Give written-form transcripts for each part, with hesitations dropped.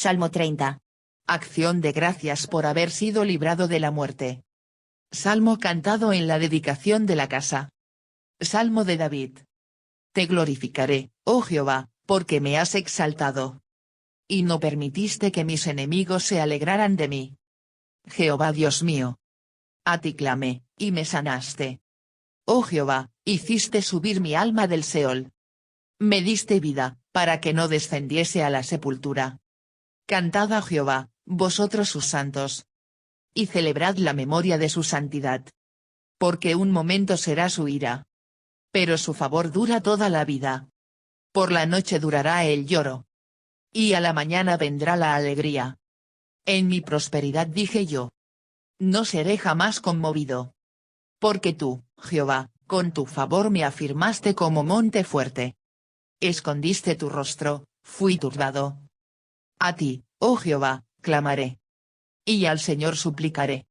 Salmo 30. Acción de gracias por haber sido librado de la muerte. Salmo cantado en la dedicación de la casa. Salmo de David. Te glorificaré, oh Jehová, porque me has exaltado. Y no permitiste que mis enemigos se alegraran de mí. Jehová Dios mío. A ti clamé, y me sanaste. Oh Jehová, hiciste subir mi alma del Seol. Me diste vida, para que no descendiese a la sepultura. Cantad a Jehová, vosotros sus santos. Y celebrad la memoria de su santidad. Porque un momento será su ira. Pero su favor dura toda la vida. Por la noche durará el lloro. Y a la mañana vendrá la alegría. En mi prosperidad dije yo. No seré jamás conmovido. Porque tú, Jehová, con tu favor me afirmaste como monte fuerte. Escondiste tu rostro, fui turbado. A ti, oh Jehová, clamaré. Y al Señor suplicaré.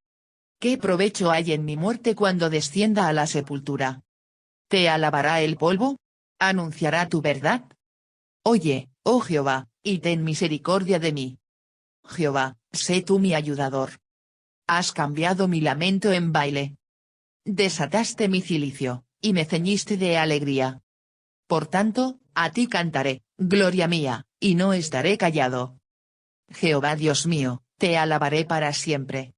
¿Qué provecho hay en mi muerte cuando descienda a la sepultura? ¿Te alabará el polvo? ¿Anunciará tu verdad? Oye, oh Jehová, y ten misericordia de mí. Jehová, sé tú mi ayudador. Has cambiado mi lamento en baile. Desataste mi cilicio, y me ceñiste de alegría. Por tanto, a ti cantaré, gloria mía, y no estaré callado. Jehová Dios mío, te alabaré para siempre.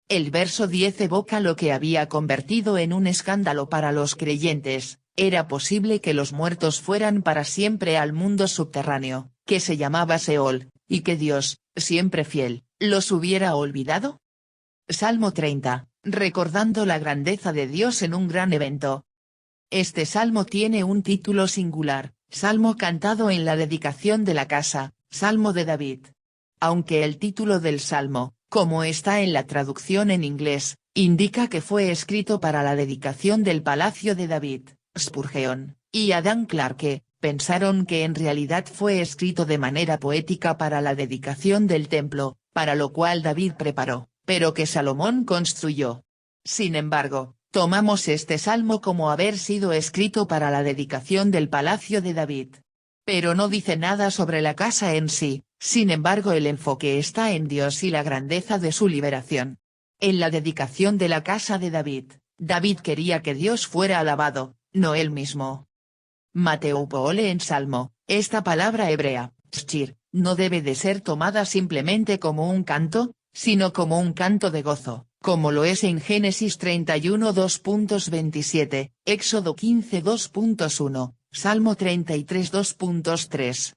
El verso 10 evoca lo que había convertido en un escándalo para los creyentes. Era posible que los muertos fueran para siempre al mundo subterráneo, que se llamaba Seol, y que Dios, siempre fiel, los hubiera olvidado. Salmo 30, recordando la grandeza de Dios en un gran evento. Este salmo tiene un título singular, Salmo cantado en la dedicación de la casa, Salmo de David. Aunque el título del salmo, como está en la traducción en inglés, indica que fue escrito para la dedicación del palacio de David, Spurgeon, y Adam Clarke, pensaron que en realidad fue escrito de manera poética para la dedicación del templo, para lo cual David preparó, pero que Salomón construyó. Sin embargo, tomamos este salmo como haber sido escrito para la dedicación del palacio de David. Pero no dice nada sobre la casa en sí, sin embargo el enfoque está en Dios y la grandeza de su liberación. En la dedicación de la casa de David, David quería que Dios fuera alabado, no él mismo. Mateo Poole en Salmo, esta palabra hebrea, shir, no debe de ser tomada simplemente como un canto, sino como un canto de gozo, como lo es en Génesis 31 2.27, Éxodo 15 2.1, Salmo 33 2.3.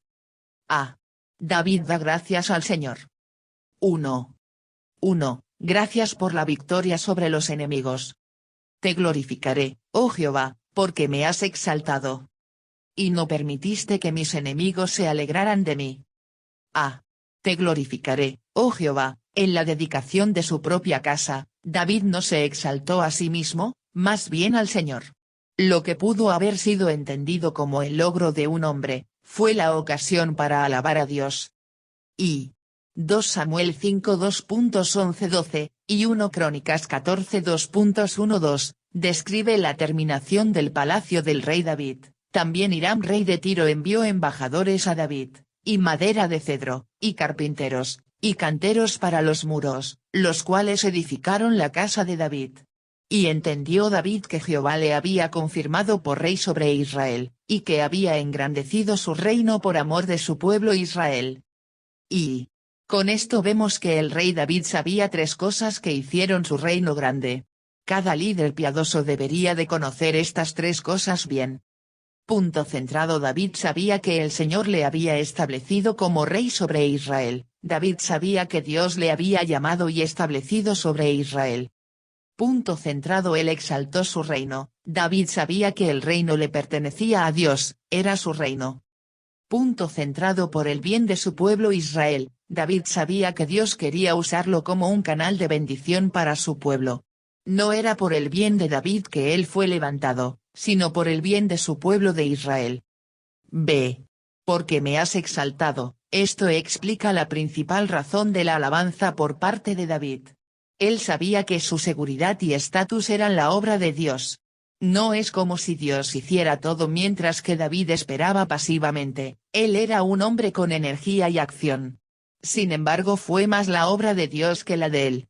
A. David da gracias al Señor. 1. Gracias por la victoria sobre los enemigos. Te glorificaré, oh Jehová, porque me has exaltado. Y no permitiste que mis enemigos se alegraran de mí. A. Te glorificaré, oh Jehová, en la dedicación de su propia casa, David no se exaltó a sí mismo, más bien al Señor. Lo que pudo haber sido entendido como el logro de un hombre, fue la ocasión para alabar a Dios. Y 2 Samuel 5 2.11-12, y 1 Crónicas 14 2.12, describe la terminación del palacio del rey David. También Hiram rey de Tiro envió embajadores a David, y madera de cedro, y carpinteros, y canteros para los muros, los cuales edificaron la casa de David. Y entendió David que Jehová le había confirmado por rey sobre Israel, y que había engrandecido su reino por amor de su pueblo Israel. Y con esto vemos que el rey David sabía 3 cosas que hicieron su reino grande. Cada líder piadoso debería de conocer estas 3 cosas bien. Punto centrado. David sabía que el Señor le había establecido como rey sobre Israel. David sabía que Dios le había llamado y establecido sobre Israel. Punto centrado. Él exaltó su reino. David sabía que el reino le pertenecía a Dios, era su reino. Punto centrado. Por el bien de su pueblo Israel, David sabía que Dios quería usarlo como un canal de bendición para su pueblo. No era por el bien de David que él fue levantado, sino por el bien de su pueblo de Israel. B. Porque me has exaltado. Esto explica la principal razón de la alabanza por parte de David. Él sabía que su seguridad y estatus eran la obra de Dios. No es como si Dios hiciera todo mientras que David esperaba pasivamente. Él era un hombre con energía y acción. Sin embargo fue más la obra de Dios que la de él.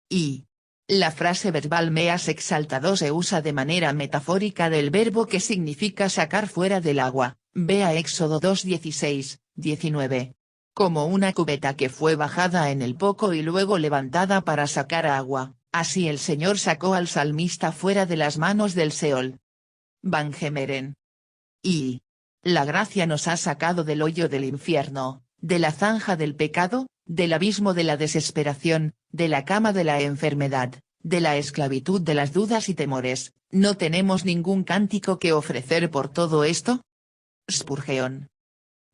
Y la frase verbal me has exaltado se usa de manera metafórica del verbo que significa sacar fuera del agua, vea Éxodo 2:16, 19. Como una cubeta que fue bajada en el poco y luego levantada para sacar agua, así el Señor sacó al salmista fuera de las manos del Seol. Van Gemeren. Y la gracia nos ha sacado del hoyo del infierno, de la zanja del pecado, del abismo de la desesperación, de la cama de la enfermedad, de la esclavitud de las dudas y temores. ¿No tenemos ningún cántico que ofrecer por todo esto? Spurgeon.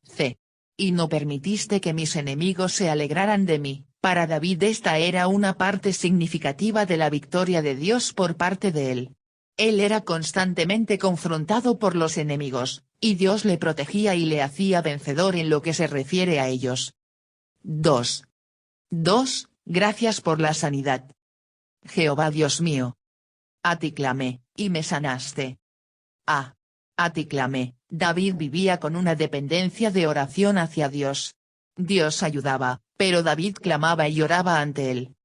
C. Y no permitiste que mis enemigos se alegraran de mí. Para David esta era una parte significativa de la victoria de Dios por parte de él. Él era constantemente confrontado por los enemigos, y Dios le protegía y le hacía vencedor en lo que se refiere a ellos. 2. Gracias por la sanidad. Jehová Dios mío. A ti clamé, y me sanaste. A ti clamé. David vivía con una dependencia de oración hacia Dios. Dios ayudaba, pero David clamaba y oraba ante él.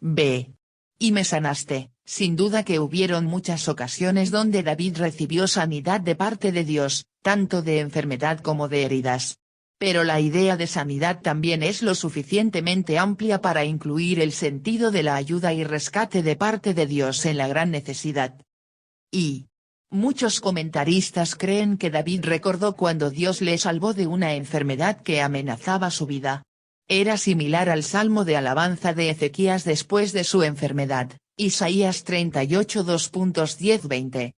B. Y me sanaste. Sin duda que hubieron muchas ocasiones donde David recibió sanidad de parte de Dios, tanto de enfermedad como de heridas. Pero la idea de sanidad también es lo suficientemente amplia para incluir el sentido de la ayuda y rescate de parte de Dios en la gran necesidad. Y muchos comentaristas creen que David recordó cuando Dios le salvó de una enfermedad que amenazaba su vida. Era similar al salmo de alabanza de Ezequías después de su enfermedad, Isaías 38 2.10-20.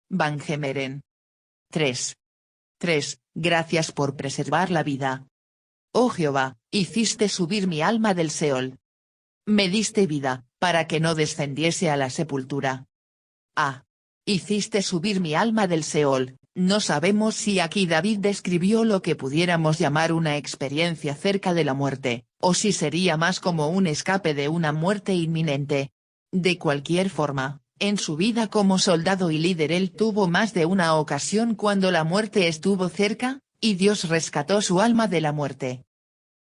Van Gemeren. 3. Gracias por preservar la vida. Oh Jehová, hiciste subir mi alma del Seol. Me diste vida, para que no descendiese a la sepultura. Hiciste subir mi alma del Seol. No sabemos si aquí David describió lo que pudiéramos llamar una experiencia cerca de la muerte, o si sería más como un escape de una muerte inminente. De cualquier forma, en su vida como soldado y líder él tuvo más de una ocasión cuando la muerte estuvo cerca, y Dios rescató su alma de la muerte.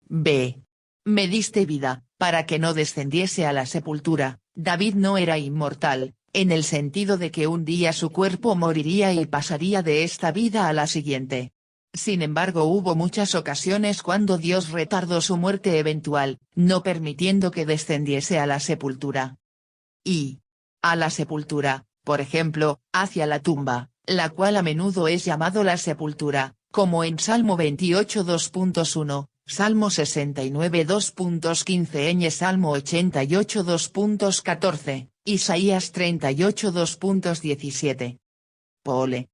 B. Me diste vida, para que no descendiese a la sepultura. David no era inmortal, en el sentido de que un día su cuerpo moriría y pasaría de esta vida a la siguiente. Sin embargo hubo muchas ocasiones cuando Dios retardó su muerte eventual, no permitiendo que descendiese a la sepultura. Y a la sepultura, por ejemplo, hacia la tumba, la cual a menudo es llamado la sepultura, como en Salmo 28 2.1, Salmo 69 2.15 Salmo 88 2.14, Isaías 38 2.17. Pole.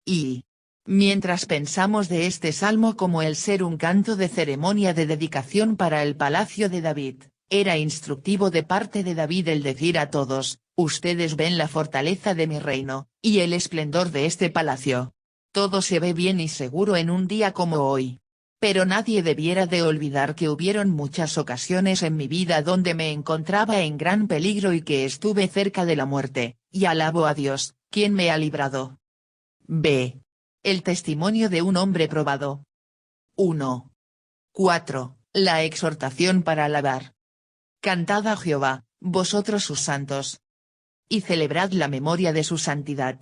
Y mientras pensamos de este salmo como el ser un canto de ceremonia de dedicación para el palacio de David, era instructivo de parte de David el decir a todos, ustedes ven la fortaleza de mi reino, y el esplendor de este palacio. Todo se ve bien y seguro en un día como hoy. Pero nadie debiera de olvidar que hubieron muchas ocasiones en mi vida donde me encontraba en gran peligro y que estuve cerca de la muerte, y alabo a Dios, quien me ha librado. B. El testimonio de un hombre probado. 1. 4. La exhortación para alabar. Cantad a Jehová, vosotros sus santos. Y celebrad la memoria de su santidad.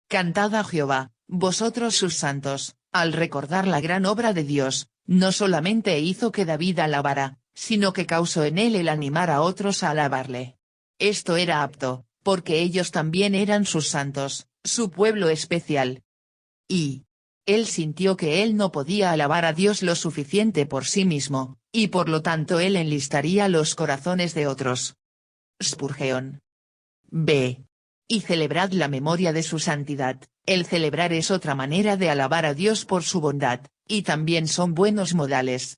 Cantad a Jehová, vosotros sus santos. Al recordar la gran obra de Dios, no solamente hizo que David alabara, sino que causó en él el animar a otros a alabarle. Esto era apto, porque ellos también eran sus santos, su pueblo especial. Y él sintió que él no podía alabar a Dios lo suficiente por sí mismo, y por lo tanto él enlistaría los corazones de otros. Spurgeon. B. Y celebrad la memoria de su santidad. El celebrar es otra manera de alabar a Dios por su bondad, y también son buenos modales.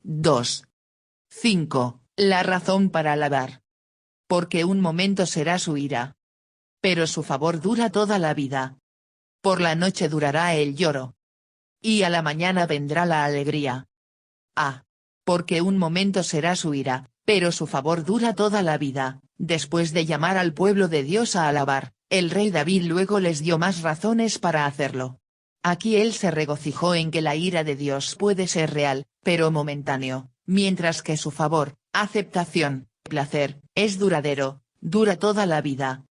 2. 5. La razón para alabar. Porque un momento será su ira. Pero su favor dura toda la vida. Por la noche durará el lloro. Y a la mañana vendrá la alegría. Porque un momento será su ira, pero su favor dura toda la vida. Después de llamar al pueblo de Dios a alabar, el rey David luego les dio más razones para hacerlo. Aquí él se regocijó en que la ira de Dios puede ser real, pero momentáneo, mientras que su favor, aceptación, placer, es duradero, dura toda la vida.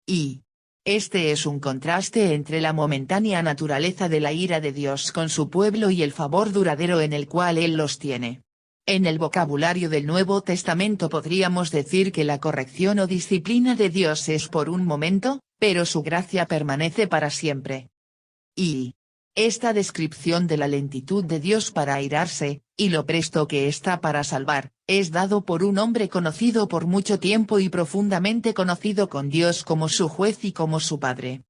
Y este es un contraste entre la momentánea naturaleza de la ira de Dios con su pueblo y el favor duradero en el cual Él los tiene. En el vocabulario del Nuevo Testamento podríamos decir que la corrección o disciplina de Dios es por un momento, pero su gracia permanece para siempre. Y esta descripción de la lentitud de Dios para airarse, y lo presto que está para salvar, es dado por un hombre conocido por mucho tiempo y profundamente conocido con Dios como su juez y como su padre.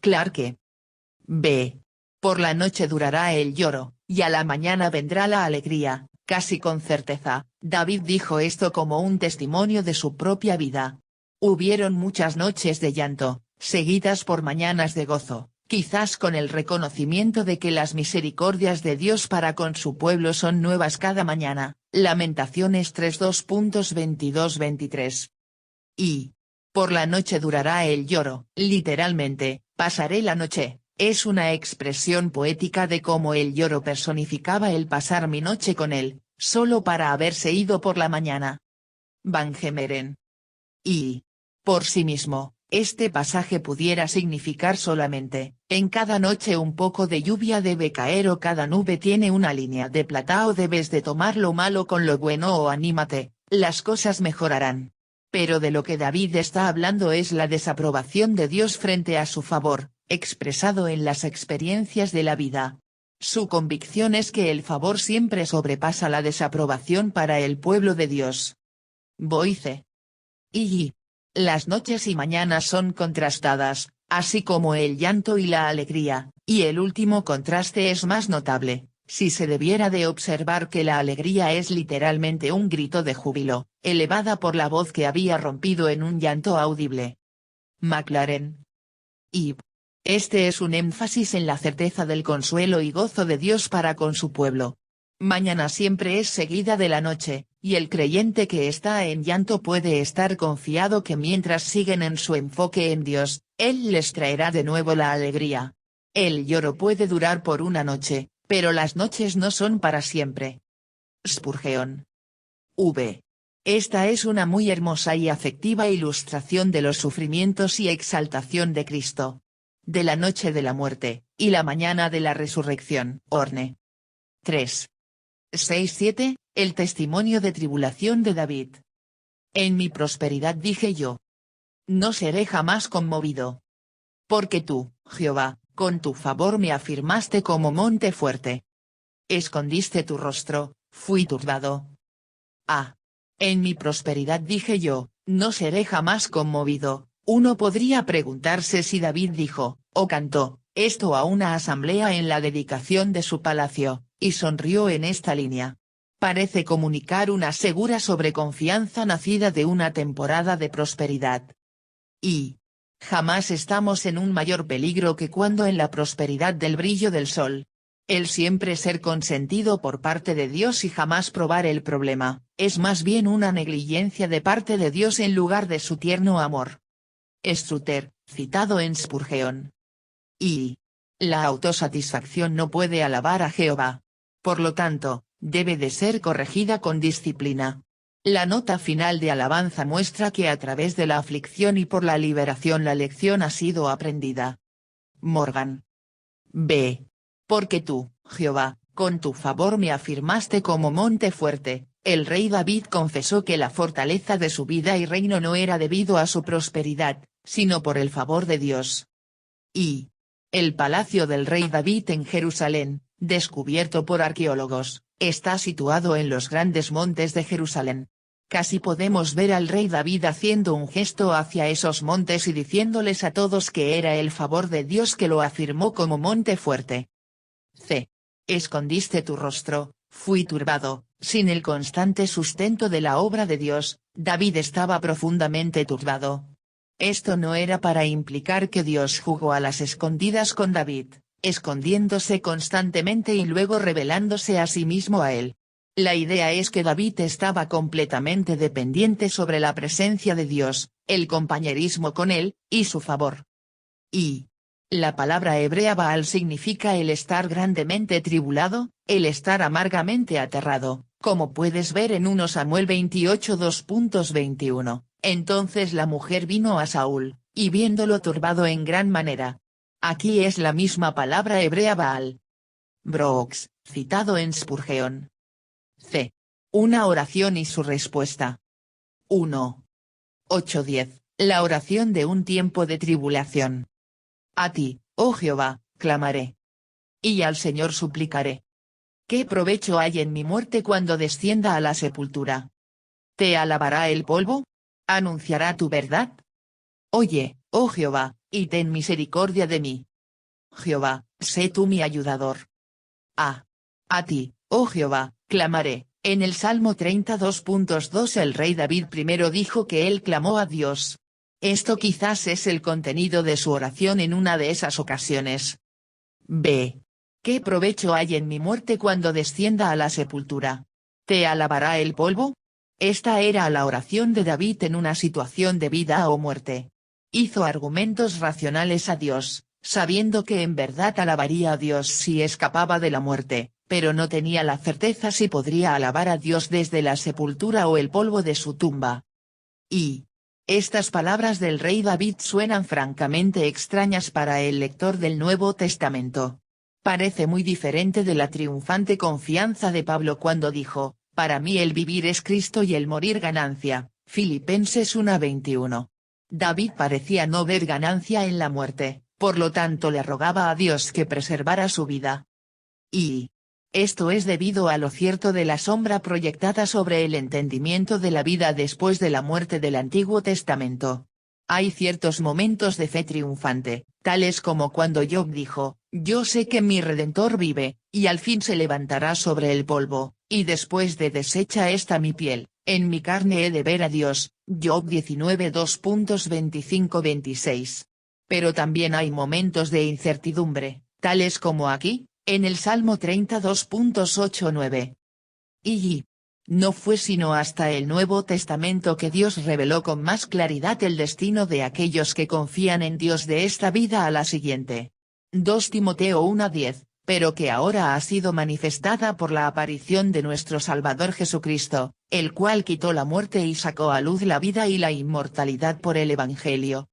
Clarke. B. Por la noche durará el lloro, y a la mañana vendrá la alegría. Casi con certeza, David dijo esto como un testimonio de su propia vida. Hubieron muchas noches de llanto, seguidas por mañanas de gozo, quizás con el reconocimiento de que las misericordias de Dios para con su pueblo son nuevas cada mañana. Lamentaciones 3:2-22-23. Y por la noche durará el lloro. Literalmente, pasaré la noche. Es una expresión poética de cómo el lloro personificaba el pasar mi noche con él, solo para haberse ido por la mañana. Van Gemeren. Y por sí mismo, este pasaje pudiera significar solamente, en cada noche un poco de lluvia debe caer o cada nube tiene una línea de plata o debes de tomar lo malo con lo bueno o anímate, las cosas mejorarán. Pero de lo que David está hablando es la desaprobación de Dios frente a su favor, expresado en las experiencias de la vida. Su convicción es que el favor siempre sobrepasa la desaprobación para el pueblo de Dios. Boyce. Y las noches y mañanas son contrastadas, así como el llanto y la alegría, y el último contraste es más notable, si se debiera de observar que la alegría es literalmente un grito de júbilo, elevada por la voz que había rompido en un llanto audible. Maclaren. Y este es un énfasis en la certeza del consuelo y gozo de Dios para con su pueblo. Mañana siempre es seguida de la noche, y el creyente que está en llanto puede estar confiado que mientras siguen en su enfoque en Dios, Él les traerá de nuevo la alegría. El lloro puede durar por una noche, pero las noches no son para siempre. Spurgeon. V. Esta es una muy hermosa y afectiva ilustración de los sufrimientos y exaltación de Cristo. De la noche de la muerte, y la mañana de la resurrección. Orne. 3. 6-7, el testimonio de tribulación de David. En mi prosperidad dije yo. No seré jamás conmovido. Porque tú, Jehová, con tu favor me afirmaste como monte fuerte. Escondiste tu rostro, fui turbado. En mi prosperidad dije yo, no seré jamás conmovido. Uno podría preguntarse si David dijo, o cantó, esto a una asamblea en la dedicación de su palacio, y sonrió en esta línea. Parece comunicar una segura sobreconfianza nacida de una temporada de prosperidad. Y jamás estamos en un mayor peligro que cuando en la prosperidad del brillo del sol. El siempre ser consentido por parte de Dios y jamás probar el problema, es más bien una negligencia de parte de Dios en lugar de su tierno amor. Strutter, citado en Spurgeon. Y la autosatisfacción no puede alabar a Jehová. Por lo tanto, debe de ser corregida con disciplina. La nota final de alabanza muestra que a través de la aflicción y por la liberación la lección ha sido aprendida. Morgan. B. Porque tú, Jehová, con tu favor me afirmaste como monte fuerte. El rey David confesó que la fortaleza de su vida y reino no era debido a su prosperidad, sino por el favor de Dios. Y el palacio del rey David en Jerusalén, descubierto por arqueólogos, está situado en los grandes montes de Jerusalén. Casi podemos ver al rey David haciendo un gesto hacia esos montes y diciéndoles a todos que era el favor de Dios que lo afirmó como monte fuerte. C. Escondiste tu rostro, fui turbado. Sin el constante sustento de la obra de Dios, David estaba profundamente turbado. Esto no era para implicar que Dios jugó a las escondidas con David, escondiéndose constantemente y luego revelándose a sí mismo a él. La idea es que David estaba completamente dependiente sobre la presencia de Dios, el compañerismo con él, y su favor. Y La palabra hebrea Baal significa el estar grandemente tribulado, el estar amargamente aterrado, como puedes ver en 1 Samuel 28 2.21. Entonces la mujer vino a Saúl, y viéndolo turbado en gran manera. Aquí es la misma palabra hebrea Baal. Brooks, citado en Spurgeon. C. Una oración y su respuesta. 1. 8:10, la oración de un tiempo de tribulación. A ti, oh Jehová, clamaré. Y al Señor suplicaré. ¿Qué provecho hay en mi muerte cuando descienda a la sepultura? ¿Te alabará el polvo? ¿Anunciará tu verdad? Oye, oh Jehová, y ten misericordia de mí. Jehová, sé tú mi ayudador. A ti, oh Jehová, clamaré. En el Salmo 32.2 el rey David primero dijo que él clamó a Dios. Esto quizás es el contenido de su oración en una de esas ocasiones. B. ¿Qué provecho hay en mi muerte cuando descienda a la sepultura? ¿Te alabará el polvo? Esta era la oración de David en una situación de vida o muerte. Hizo argumentos racionales a Dios, sabiendo que en verdad alabaría a Dios si escapaba de la muerte, pero no tenía la certeza si podría alabar a Dios desde la sepultura o el polvo de su tumba. Y estas palabras del rey David suenan francamente extrañas para el lector del Nuevo Testamento. Parece muy diferente de la triunfante confianza de Pablo cuando dijo, para mí el vivir es Cristo y el morir ganancia, Filipenses 1:21. David parecía no ver ganancia en la muerte, por lo tanto le rogaba a Dios que preservara su vida. Y esto es debido a lo cierto de la sombra proyectada sobre el entendimiento de la vida después de la muerte del Antiguo Testamento. Hay ciertos momentos de fe triunfante, tales como cuando Job dijo, yo sé que mi Redentor vive, y al fin se levantará sobre el polvo, y después de deshecha esta mi piel, en mi carne he de ver a Dios, Job 19 2.25-26. Pero también hay momentos de incertidumbre, tales como aquí, en el Salmo 32.8-9. Y no fue sino hasta el Nuevo Testamento que Dios reveló con más claridad el destino de aquellos que confían en Dios de esta vida a la siguiente. 2 Timoteo 1:10, pero que ahora ha sido manifestada por la aparición de nuestro Salvador Jesucristo, el cual quitó la muerte y sacó a luz la vida y la inmortalidad por el Evangelio.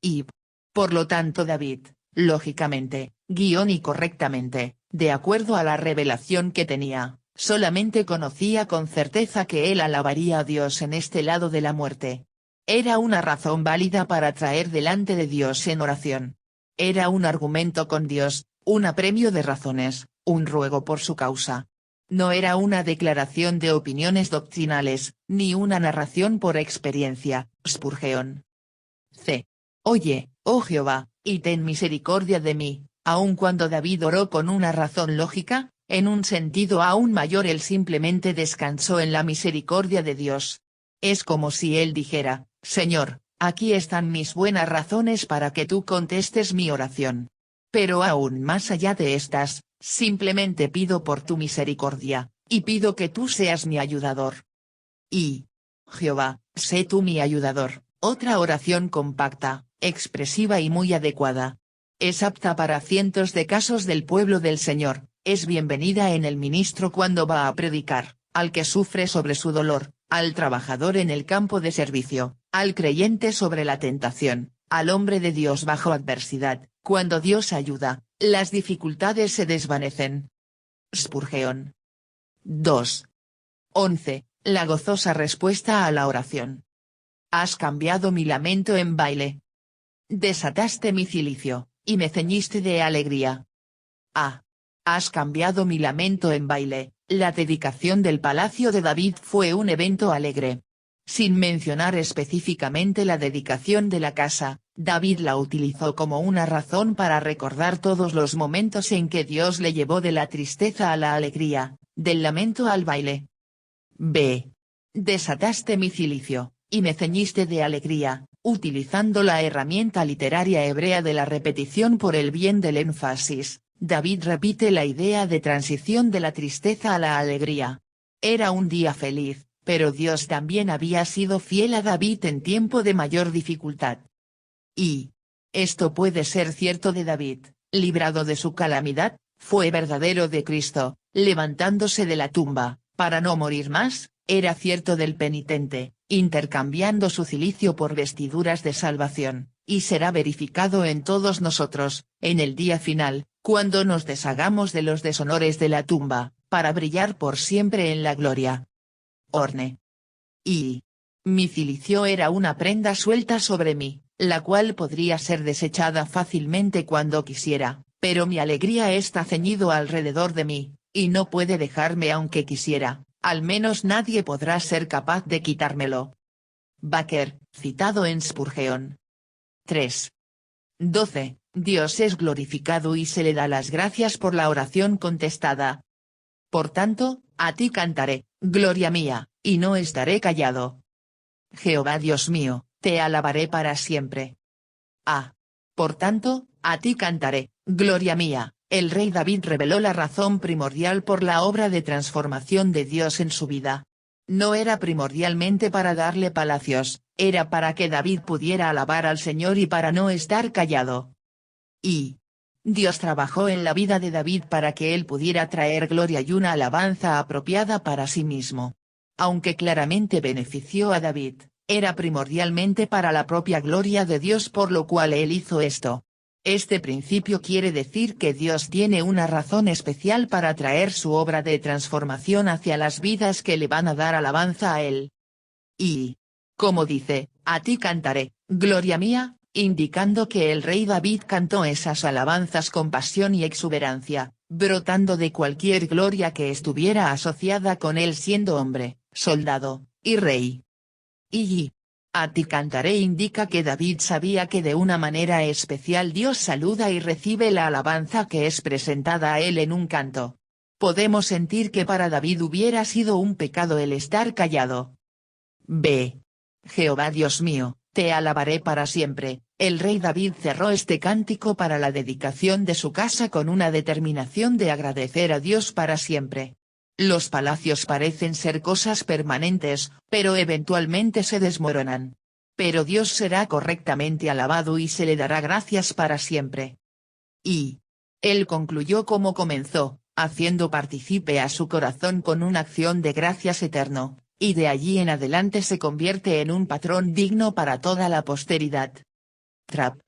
Y por lo tanto David, lógicamente, y correctamente, de acuerdo a la revelación que tenía, solamente conocía con certeza que él alabaría a Dios en este lado de la muerte. Era una razón válida para traer delante de Dios en oración. Era un argumento con Dios, un apremio de razones, un ruego por su causa. No era una declaración de opiniones doctrinales, ni una narración por experiencia. Spurgeon. C. Oye, oh Jehová, y ten misericordia de mí, aun cuando David oró con una razón lógica, en un sentido aún mayor él simplemente descansó en la misericordia de Dios. Es como si él dijera, Señor, aquí están mis buenas razones para que tú contestes mi oración. Pero aún más allá de estas, simplemente pido por tu misericordia, y pido que tú seas mi ayudador. Y Jehová, sé tú mi ayudador. Otra oración compacta, expresiva y muy adecuada. Es apta para cientos de casos del pueblo del Señor, es bienvenida en el ministro cuando va a predicar, al que sufre sobre su dolor, al trabajador en el campo de servicio, al creyente sobre la tentación, al hombre de Dios bajo adversidad. Cuando Dios ayuda, las dificultades se desvanecen. Spurgeon. 2. 11. La gozosa respuesta a la oración. Has cambiado mi lamento en baile. Desataste mi cilicio, y me ceñiste de alegría. Has cambiado mi lamento en baile. La dedicación del palacio de David fue un evento alegre. Sin mencionar específicamente la dedicación de la casa, David la utilizó como una razón para recordar todos los momentos en que Dios le llevó de la tristeza a la alegría, del lamento al baile. B. Desataste mi cilicio, y me ceñiste de alegría, utilizando la herramienta literaria hebrea de la repetición por el bien del énfasis. David repite la idea de transición de la tristeza a la alegría. Era un día feliz, pero Dios también había sido fiel a David en tiempo de mayor dificultad. Y Esto puede ser cierto de David, librado de su calamidad, fue verdadero de Cristo, levantándose de la tumba, para no morir más, era cierto del penitente, intercambiando su cilicio por vestiduras de salvación, y será verificado en todos nosotros, en el día final, cuando nos deshagamos de los deshonores de la tumba, para brillar por siempre en la gloria. Orne. Y mi cilicio era una prenda suelta sobre mí, la cual podría ser desechada fácilmente cuando quisiera, pero mi alegría está ceñido alrededor de mí, y no puede dejarme aunque quisiera, al menos nadie podrá ser capaz de quitármelo. Baker, citado en Spurgeon. 3. 12. Dios es glorificado y se le da las gracias por la oración contestada. Por tanto, a ti cantaré, gloria mía, y no estaré callado. Jehová Dios mío, te alabaré para siempre. Por tanto, a ti cantaré, gloria mía. El rey David reveló la razón primordial por la obra de transformación de Dios en su vida. No era primordialmente para darle palacios, era para que David pudiera alabar al Señor y para no estar callado. Y Dios trabajó en la vida de David para que él pudiera traer gloria y una alabanza apropiada para sí mismo. Aunque claramente benefició a David, era primordialmente para la propia gloria de Dios por lo cual él hizo esto. Este principio quiere decir que Dios tiene una razón especial para traer su obra de transformación hacia las vidas que le van a dar alabanza a él. Y, como dice, a ti cantaré, gloria mía, indicando que el rey David cantó esas alabanzas con pasión y exuberancia, brotando de cualquier gloria que estuviera asociada con él siendo hombre, soldado, y rey. Y a ti cantaré indica que David sabía que de una manera especial Dios saluda y recibe la alabanza que es presentada a él en un canto. Podemos sentir que para David hubiera sido un pecado el estar callado. B. Jehová Dios mío, te alabaré para siempre. El rey David cerró este cántico para la dedicación de su casa con una determinación de agradecer a Dios para siempre. Los palacios parecen ser cosas permanentes, pero eventualmente se desmoronan. Pero Dios será correctamente alabado y se le dará gracias para siempre. Y él concluyó como comenzó, haciendo partícipe a su corazón con una acción de gracias eterno, y de allí en adelante se convierte en un patrón digno para toda la posteridad. Trapp.